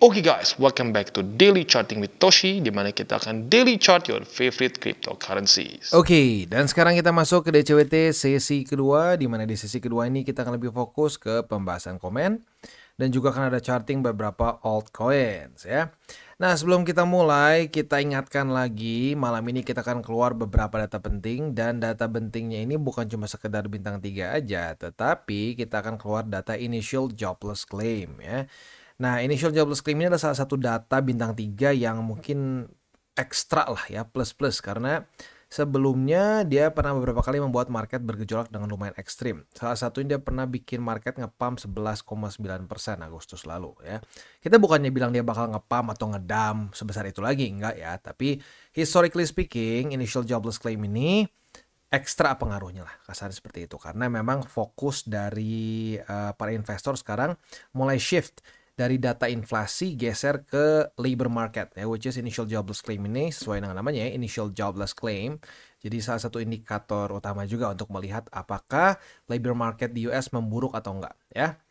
Oke guys, welcome back to Daily Charting with Toshi, di mana kita akan daily chart your favorite cryptocurrencies. Oke, dan sekarang kita masuk ke DCWT sesi kedua, di mana di sesi kedua ini kita akan lebih fokus ke pembahasan komen dan juga akan ada charting beberapa altcoins ya. Nah, sebelum kita mulai, kita ingatkan lagi malam ini kita akan keluar beberapa data penting, dan data pentingnya ini bukan cuma sekedar bintang 3 aja, tetapi kita akan keluar data initial jobless claim ya. Nah, initial jobless claim ini adalah salah satu data bintang 3 yang mungkin ekstra lah ya, plus-plus, karena sebelumnya dia pernah beberapa kali membuat market bergejolak dengan lumayan ekstrim. Salah satunya dia pernah bikin market ngepump 11,9% Agustus lalu ya. Kita bukannya bilang dia bakal ngepump atau ngedam sebesar itu lagi, enggak ya. Tapi historically speaking, initial jobless claim ini ekstra pengaruhnya lah, kasarnya seperti itu. Karena memang fokus dari para investor sekarang mulai shift dari data inflasi geser ke labor market ya, which is initial jobless claim ini sesuai dengan namanya ya, initial jobless claim. Jadi salah satu indikator utama juga untuk melihat apakah labor market di US memburuk atau enggak ya.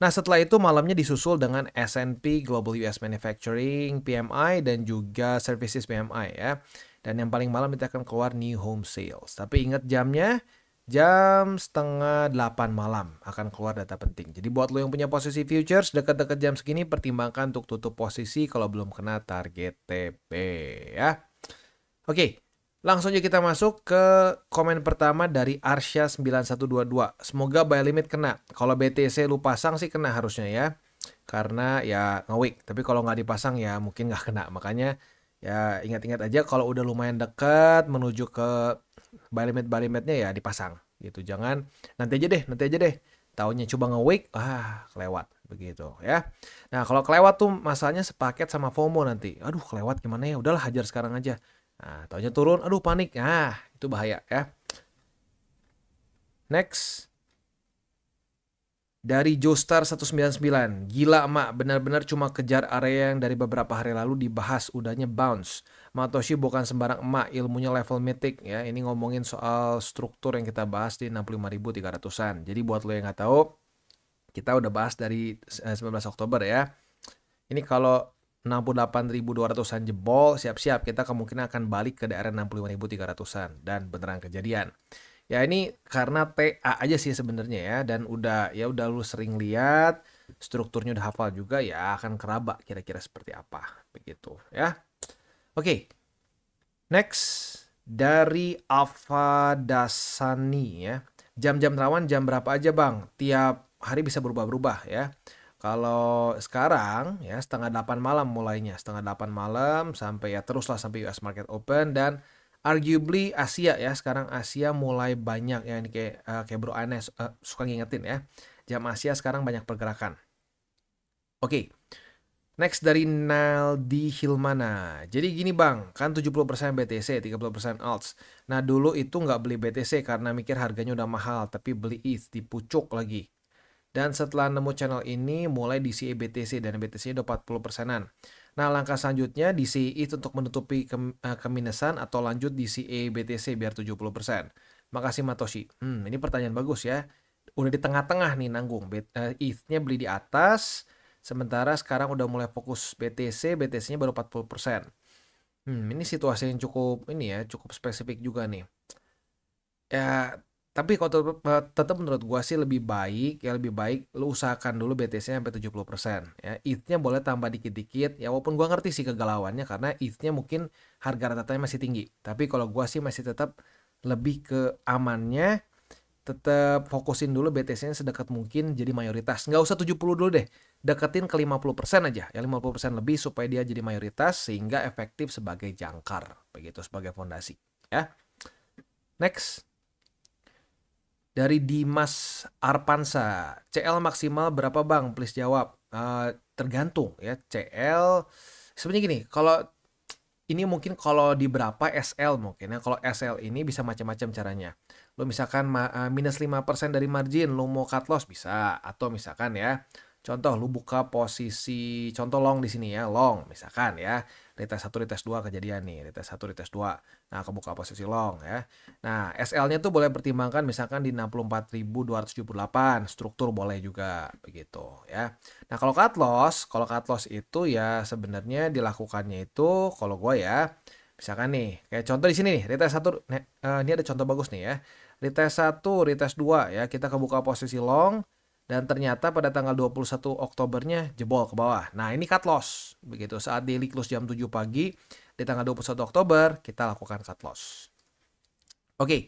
Nah, setelah itu malamnya disusul dengan S&P Global US Manufacturing PMI dan juga Services PMI ya. Dan yang paling malam kita akan keluar new home sales. Tapi ingat jamnya, jam 7:30 malam akan keluar data penting. Jadi buat lo yang punya posisi futures dekat-dekat jam segini, pertimbangkan untuk tutup posisi kalau belum kena target TP ya. Oke, langsung aja kita masuk ke komen pertama dari Arsya 9122. Semoga buy limit kena. Kalau BTC lu pasang sih kena harusnya ya. Karena ya nge-wick. Tapi kalau nggak dipasang ya mungkin nggak kena. Makanya ya ingat-ingat aja kalau udah lumayan dekat menuju ke buy limitnya ya dipasang gitu. Jangan nanti aja deh. Taunya coba nge-wake, kelewat begitu ya. Nah, kalau kelewat tuh masalahnya sepaket sama FOMO nanti. Aduh, kelewat gimana ya? Udahlah, hajar sekarang aja. Nah, taunya turun, aduh panik. Nah, itu bahaya ya. Next. Dari Joestar 199. Gila emak, benar-benar cuma kejar area yang dari beberapa hari lalu dibahas, udahnya bounce. Matoshi bukan sembarang emak, ilmunya level mythic ya. Ini ngomongin soal struktur yang kita bahas di 65.300-an. Jadi buat lo yang nggak tahu, kita udah bahas dari 19 Oktober ya. Ini kalau 68.200-an jebol, siap-siap kita kemungkinan akan balik ke daerah 65.300-an dan beneran kejadian. Ya ini karena TA aja sih sebenarnya ya, dan udah lu sering lihat, strukturnya udah hafal juga ya, akan keraba kira-kira seperti apa begitu ya. Oke. Next dari Alfa Dasani ya. Jam-jam rawan jam berapa aja bang? Tiap hari bisa berubah-berubah ya. Kalau sekarang ya 7:30 malam mulainya, 7:30 malam sampai ya teruslah sampai US market open, dan arguably Asia ya, sekarang Asia mulai banyak ya, ini kayak Bro Anes suka ngingetin ya. Jam Asia sekarang banyak pergerakan. Oke. Next dari Naldi Hilmana. Jadi gini bang, kan 70% BTC, 30% alts. Nah dulu itu nggak beli BTC karena mikir harganya udah mahal, tapi beli ETH dipucuk lagi. Dan setelah nemu channel ini, mulai DCA BTC, dan BTC udah 40%-an. Nah, langkah selanjutnya DCA ETH untuk menutupi keminusan atau lanjut DCA BTC biar 70%. Makasih Matoshi. Ini pertanyaan bagus ya. Udah di tengah-tengah nih nanggung. ETH-nya beli di atas, sementara sekarang udah mulai fokus BTC, BTC-nya baru 40%. Ini situasi yang cukup spesifik juga nih. Ya, tapi kalau tetap menurut gua sih lebih baik lu usahakan dulu BTC sampai 70% ya. ETH-nya boleh tambah dikit-dikit ya, walaupun gua ngerti sih kegalauannya karena ETH-nya mungkin harga rata-ratanya masih tinggi. Tapi kalau gua sih masih tetap lebih ke amannya, tetap fokusin dulu BTC-nya sedekat mungkin jadi mayoritas. Nggak usah 70 dulu deh. Deketin ke 50% aja. Ya 50% lebih supaya dia jadi mayoritas sehingga efektif sebagai jangkar. Begitu, sebagai fondasi. Ya. Next. Dari Dimas Arpansa. CL maksimal berapa bang? Please jawab. Tergantung ya. CL sebenarnya gini. Kalau ini mungkin kalau di berapa SL mungkin ya. Kalau SL ini bisa macam-macam caranya. Lo misalkan minus 5% dari margin, lo mau cut loss bisa. Atau misalkan ya, Contoh lu buka posisi contoh long di sini ya, long misalkan ya. Retest 1, retest 2 kejadian nih, retest 1, retest 2. Nah, kebuka posisi long ya. Nah, SL-nya tuh boleh pertimbangkan misalkan di 64.278, struktur boleh juga begitu ya. Nah, kalau cut loss itu ya sebenarnya dilakukannya itu kalau gue ya, misalkan nih, kayak contoh di sini nih, retest 1 ini ada contoh bagus nih ya. Retest 1, retest 2 ya, kita kebuka posisi long dan ternyata pada tanggal 21 Oktobernya jebol ke bawah. Nah, ini cut loss. Begitu saat daily close jam 7 pagi di tanggal 21 Oktober kita lakukan cut loss. Oke.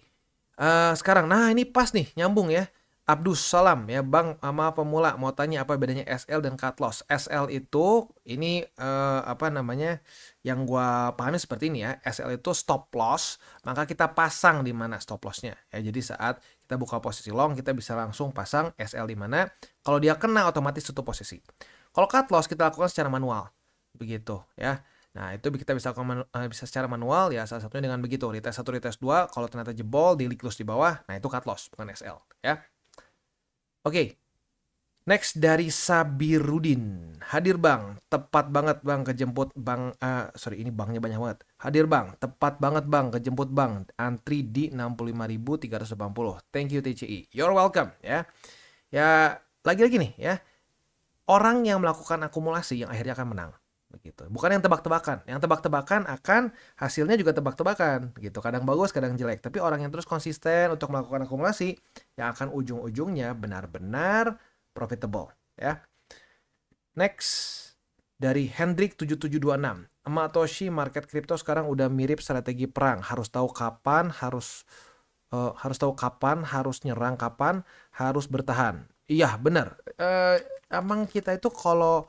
Sekarang nah ini pas nih nyambung ya. Abdus Salam ya, Bang sama pemula mau tanya apa bedanya SL dan cut loss. SL itu ini apa namanya yang gua pahami seperti ini ya. SL itu stop loss, maka kita pasang di mana stop lossnya ya. Jadi saat kita buka posisi long kita bisa langsung pasang SL di mana. Kalau dia kena otomatis tutup posisi. Kalau cut loss kita lakukan secara manual. Begitu ya. Nah, itu kita bisa bisa secara manual ya, salah satunya dengan begitu. Retest 1, retest 2, kalau ternyata jebol, daily close di bawah, nah itu cut loss, bukan SL ya. Oke. Next dari Sabirudin. Hadir Bang, tepat banget Bang kejemput Bang. Sorry, ini Bangnya banyak banget. Hadir Bang, tepat banget Bang kejemput Bang. Antri di 65.380. Thank you TCI. You're welcome ya. Ya, lagi-lagi nih ya. Orang yang melakukan akumulasi yang akhirnya akan menang. Begitu. Bukan yang tebak-tebakan. Yang tebak-tebakan akan hasilnya juga tebak-tebakan gitu. Kadang bagus, kadang jelek. Tapi orang yang terus konsisten untuk melakukan akumulasi yang akan ujung-ujungnya benar-benar profitable ya. Next dari Hendrik 7726. Emak Toshi market crypto sekarang udah mirip strategi perang. Harus tahu kapan harus nyerang, kapan harus bertahan. Iya, benar. Emang kita itu kalau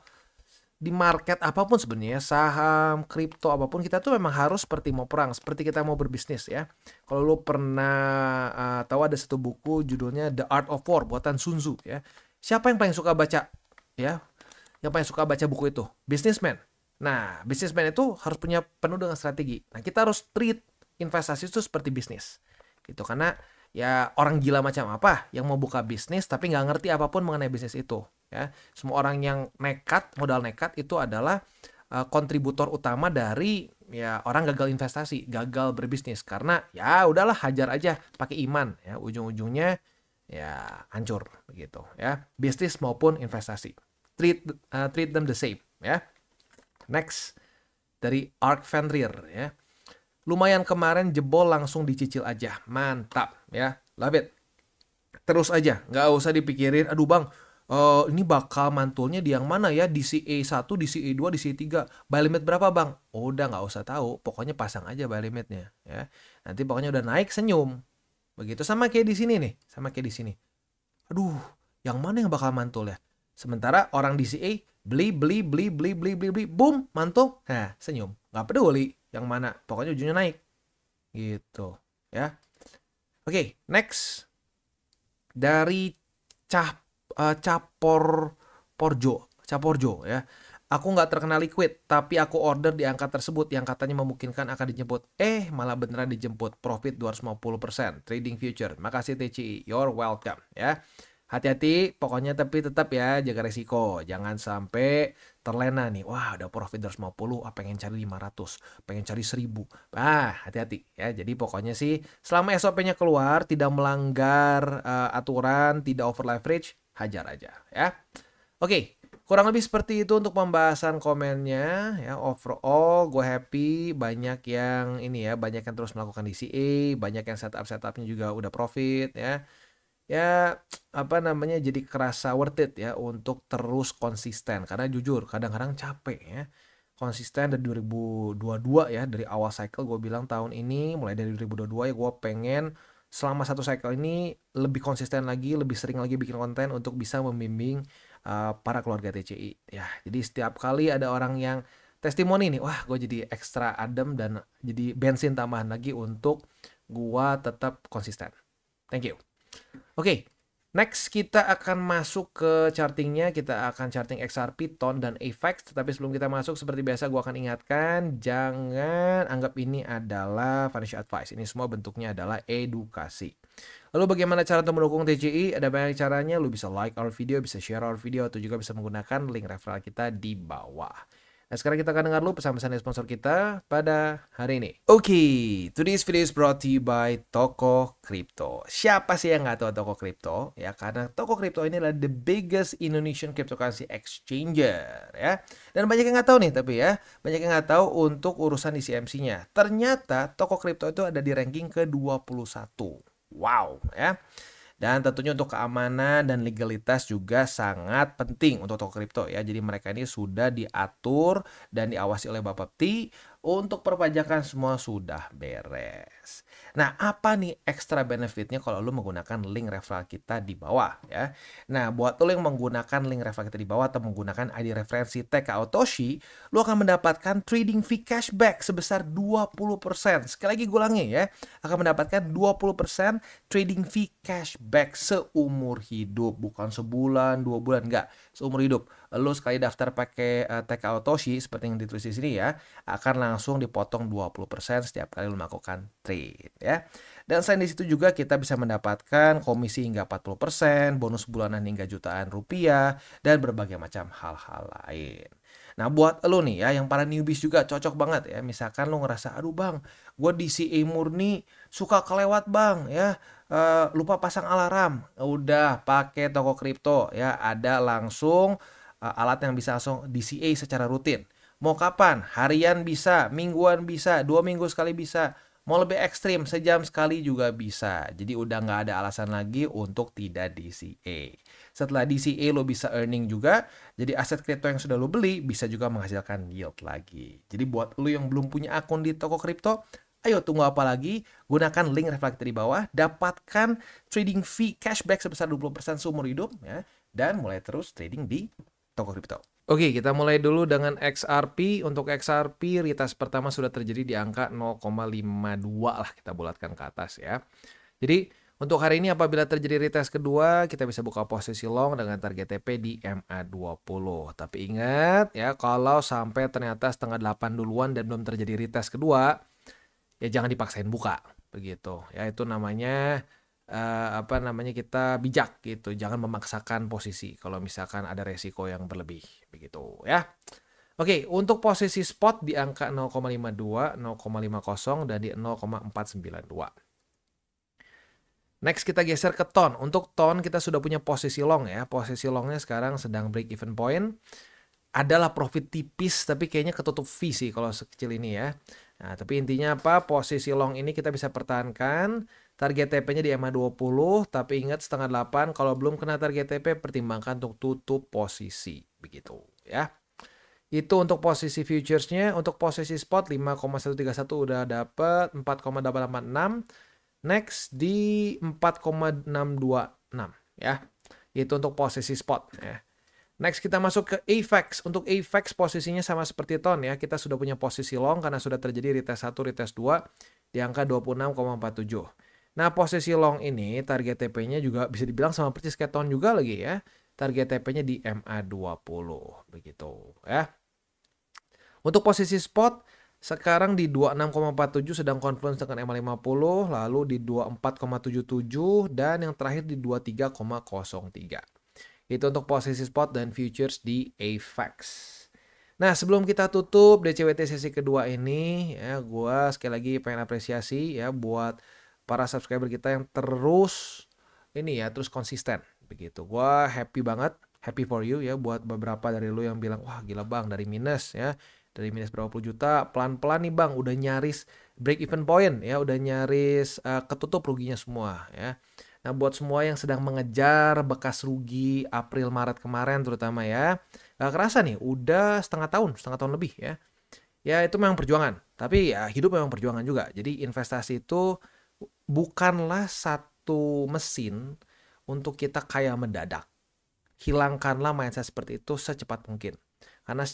di market apapun sebenarnya, saham, kripto, apapun, kita tuh memang harus seperti mau perang, seperti kita mau berbisnis ya. Kalau lu pernah tahu ada satu buku judulnya The Art of War buatan Sun Tzu ya. Siapa yang paling suka baca ya? Yang paling suka baca buku itu? Businessman. Nah, businessman itu harus punya penuh dengan strategi. Nah, kita harus treat investasi itu seperti bisnis. Gitu, karena ya orang gila macam apa yang mau buka bisnis tapi nggak ngerti apapun mengenai bisnis itu ya. Semua orang yang modal nekat itu adalah kontributor utama dari ya orang gagal investasi, gagal berbisnis, karena ya udahlah hajar aja pakai iman ya, ujung-ujungnya ya hancur begitu ya, bisnis maupun investasi. Treat them the same ya. Next dari Ark Fenrir ya. Lumayan kemarin jebol langsung dicicil aja. Mantap ya. Love it. Terus aja. Nggak usah dipikirin. Aduh bang, ini bakal mantulnya di yang mana ya? Di CA1, di CA2, di CA3. Buy limit berapa bang? Udah nggak usah tahu. Pokoknya pasang aja buy limitnya. Ya. Nanti pokoknya udah naik senyum. Begitu sama kayak di sini nih. Sama kayak di sini. Aduh, yang mana yang bakal mantul ya? Sementara orang di CA beli. Boom, mantul. Nah, senyum. Nggak peduli yang mana, pokoknya ujungnya naik gitu ya. Oke, next dari Caporjo ya. Aku nggak terkena liquid tapi aku order di angka tersebut yang katanya memungkinkan akan dijemput, malah beneran dijemput. Profit 250%. Trading future. Makasih TCI, you're welcome ya. Hati-hati pokoknya, tapi tetap ya jaga resiko. Jangan sampai terlena nih. Wah, udah profit 250, pengen cari 500, pengen cari 1000. Hati-hati ya. Jadi pokoknya sih selama SOP-nya keluar, tidak melanggar aturan, tidak over leverage, hajar aja ya. Oke, kurang lebih seperti itu untuk pembahasan komennya ya. Overall gue happy, banyak yang ini ya, banyak yang terus melakukan DCA, banyak yang setupnya juga udah profit ya. Ya apa namanya, jadi kerasa worth it ya untuk terus konsisten, karena jujur kadang-kadang capek ya konsisten dari 2022 ya, dari awal cycle gue bilang tahun ini mulai dari 2022 ya gue pengen selama satu cycle ini lebih konsisten lagi, lebih sering lagi bikin konten untuk bisa membimbing para keluarga TCI ya. Jadi setiap kali ada orang yang testimoni nih, wah gue jadi ekstra adem dan jadi bensin tambahan lagi untuk gue tetap konsisten. Thank you. Oke, Next kita akan masuk ke chartingnya, kita akan charting XRP, TON, dan AVAX. Tetapi sebelum kita masuk, seperti biasa gue akan ingatkan, jangan anggap ini adalah financial advice. Ini semua bentuknya adalah edukasi. Lalu bagaimana cara untuk mendukung TCI? Ada banyak caranya, lu bisa like our video, bisa share our video, atau juga bisa menggunakan link referral kita di bawah. Nah, sekarang kita akan dengar dulu pesan-pesan dari sponsor kita pada hari ini. Oke, today's video is brought to you by Toko Crypto. Siapa sih yang nggak tahu Toko Crypto? Ya, karena Toko Crypto ini adalah the biggest Indonesian cryptocurrency exchanger, ya. Dan banyak yang nggak tahu nih, tapi ya, banyak yang nggak tahu untuk urusan di CMC-nya. Ternyata Toko Crypto itu ada di ranking ke-21. Wow, ya. Dan tentunya untuk keamanan dan legalitas juga sangat penting untuk toko kripto ya. Jadi mereka ini sudah diatur dan diawasi oleh Bapepti. Untuk perpajakan semua sudah beres. Nah, apa nih extra benefitnya kalau lu menggunakan link referral kita di bawah ya. Nah, buat lu yang menggunakan link referral kita di bawah atau menggunakan ID referensi TKO Toshi, lu akan mendapatkan trading fee cashback sebesar 20%. Sekali lagi gue ulangi ya, akan mendapatkan 20% trading fee cashback seumur hidup. Bukan sebulan, 2 bulan, enggak. Seumur hidup. Lu sekali daftar pakai TKO Toshi seperti yang ditulis di sini ya, akan langsung dipotong 20% setiap kali lu melakukan trade ya. Dan selain di situ juga kita bisa mendapatkan komisi hingga 40%, bonus bulanan hingga jutaan rupiah, dan berbagai macam hal-hal lain. Nah, buat lo nih ya, yang para newbies juga cocok banget ya. Misalkan lo ngerasa, aduh bang, gue DCA murni suka kelewat bang ya, lupa pasang alarm. Udah pakai Toko Kripto ya, ada langsung alat yang bisa langsung DCA secara rutin. Mau kapan? Harian bisa, mingguan bisa, 2 minggu sekali bisa. Mau lebih ekstrim, sejam sekali juga bisa. Jadi udah nggak ada alasan lagi untuk tidak DCA. Setelah DCA lo bisa earning juga. Jadi aset kripto yang sudah lo beli bisa juga menghasilkan yield lagi. Jadi buat lo yang belum punya akun di Toko Kripto, ayo tunggu apa lagi? Gunakan link reflektor di bawah. Dapatkan trading fee cashback sebesar 20% seumur hidup ya. Dan mulai terus trading di Toko Kripto. Oke, kita mulai dulu dengan XRP. Untuk XRP, retest pertama sudah terjadi di angka 0,52 lah, kita bulatkan ke atas ya. Jadi, untuk hari ini apabila terjadi retest kedua, kita bisa buka posisi long dengan target TP di MA20. Tapi ingat ya, kalau sampai ternyata setengah 8 duluan dan belum terjadi retest kedua, ya jangan dipaksain buka. Begitu. Ya, itu namanya kita bijak gitu, jangan memaksakan posisi kalau misalkan ada resiko yang berlebih begitu ya. Oke, untuk posisi spot di angka 0,52, 0,50 dan di 0,492. Next kita geser ke TON. Untuk TON kita sudah punya posisi long ya. Posisi longnya sekarang sedang break even point. Adalah profit tipis tapi kayaknya ketutup fee sih kalau sekecil ini ya. Nah, tapi intinya apa? Posisi long ini kita bisa pertahankan. Target TP-nya di MA20, tapi ingat setengah 8, kalau belum kena target TP, pertimbangkan untuk tutup posisi. Begitu ya. Itu untuk posisi futures-nya. Untuk posisi spot 5,131 udah dapat 4,886. Next di 4,626 ya. Itu untuk posisi spot ya. Next kita masuk ke AVAX. Untuk AVAX posisinya sama seperti TON ya. Kita sudah punya posisi long karena sudah terjadi retest 1, retest 2 di angka 26,47. Nah, posisi long ini target TP-nya juga bisa dibilang sama persis kayak TON juga lagi ya. Target TP-nya di MA20 begitu ya. Untuk posisi spot sekarang di 26,47 sedang confluence dengan MA50, lalu di 24,77 dan yang terakhir di 23,03. Itu untuk posisi spot dan futures di AVAX. Nah, sebelum kita tutup DCWT sesi kedua ini ya, gua sekali lagi pengen apresiasi ya buat para subscriber kita yang terus terus konsisten begitu. Gua happy banget, happy for you ya buat beberapa dari lu yang bilang, "Wah, gila Bang, dari minus ya. Dari minus berapa puluh juta, pelan-pelan nih Bang, udah nyaris break even point ya, udah nyaris ketutup ruginya semua ya." Nah, buat semua yang sedang mengejar bekas rugi April Maret kemarin terutama ya, gak kerasa nih udah setengah tahun lebih ya. Ya itu memang perjuangan, tapi ya hidup memang perjuangan juga. Jadi investasi itu bukanlah satu mesin untuk kita kaya mendadak. Hilangkanlah mindset seperti itu secepat mungkin. Karena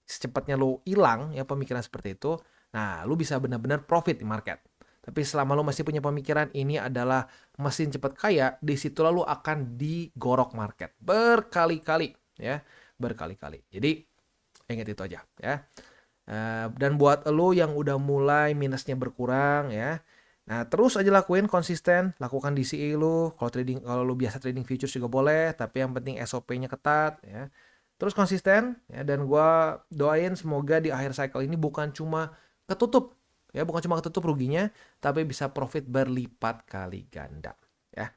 secepatnya lo hilang ya pemikiran seperti itu, nah lo bisa benar-benar profit di market. Tapi selama lu masih punya pemikiran ini adalah mesin cepat kaya, di situ lu akan digorok market berkali-kali ya, berkali-kali. Jadi ingat itu aja ya. Dan buat lo yang udah mulai minusnya berkurang ya, nah terus aja lakuin konsisten, lakukan DCA lo. Kalau lo biasa trading futures juga boleh, tapi yang penting SOP-nya ketat ya. Terus konsisten ya, dan gua doain semoga di akhir cycle ini bukan cuma ketutup ya, bukan cuma ketutup ruginya, tapi bisa profit berlipat kali ganda ya.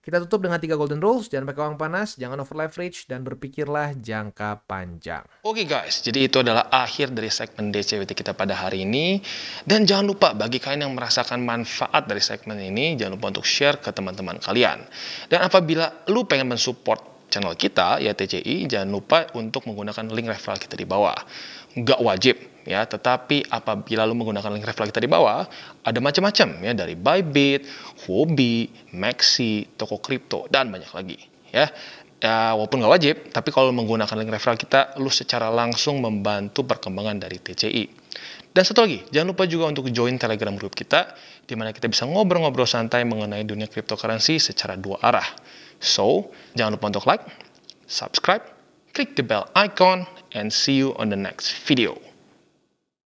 Kita tutup dengan 3 golden rules. Jangan pakai uang panas, jangan over leverage, dan berpikirlah jangka panjang. Oke guys, jadi itu adalah akhir dari segmen DCWT kita pada hari ini. Dan jangan lupa bagi kalian yang merasakan manfaat dari segmen ini, jangan lupa untuk share ke teman-teman kalian. Dan apabila lu pengen mensupport channel kita, ya TCI, jangan lupa untuk menggunakan link referral kita di bawah. Nggak wajib ya, tetapi apabila lu menggunakan link referral kita di bawah, ada macam-macam ya, dari Bybit, Huobi, Maxi, toko kripto, dan banyak lagi ya. Ya, walaupun nggak wajib, tapi kalau menggunakan link referral kita, lu secara langsung membantu perkembangan dari TCI. Dan satu lagi, jangan lupa juga untuk join Telegram group kita, di mana kita bisa ngobrol-ngobrol santai mengenai dunia cryptocurrency secara 2 arah. So, jangan lupa untuk like, subscribe, click the bell icon, and see you on the next video.